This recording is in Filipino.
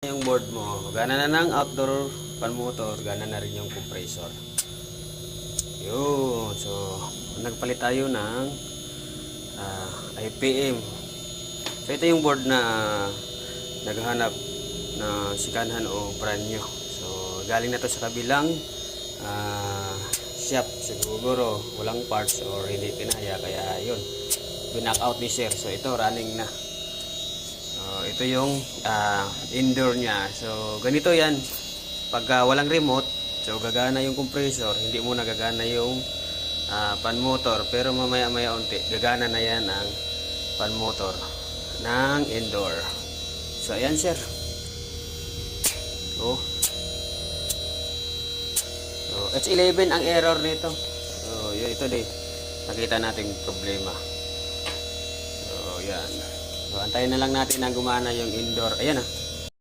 Yung board mo, gana na ng outdoor fan motor, gana na rin yung compressor. Yun, so nagpalit tayo ng IPM. So ito yung board na naghahanap na sikanhan o brand new. So galing na to sa kabilang shop. Siguro walang parts or hindi pinaya, kaya yun, binack out ni sir. So ito running na. Ito yung indoor niya. So ganito yan, pagka walang remote, so gagana yung compressor, hindi mo nagagana yung fan motor, pero mamaya maya unti gagana na yan ang fan motor ng indoor. So ayan sir. So H11 ang error nito. So ito din, nakita nating problema. So yan. So, antayin na lang natin na gumana yung indoor. Ayan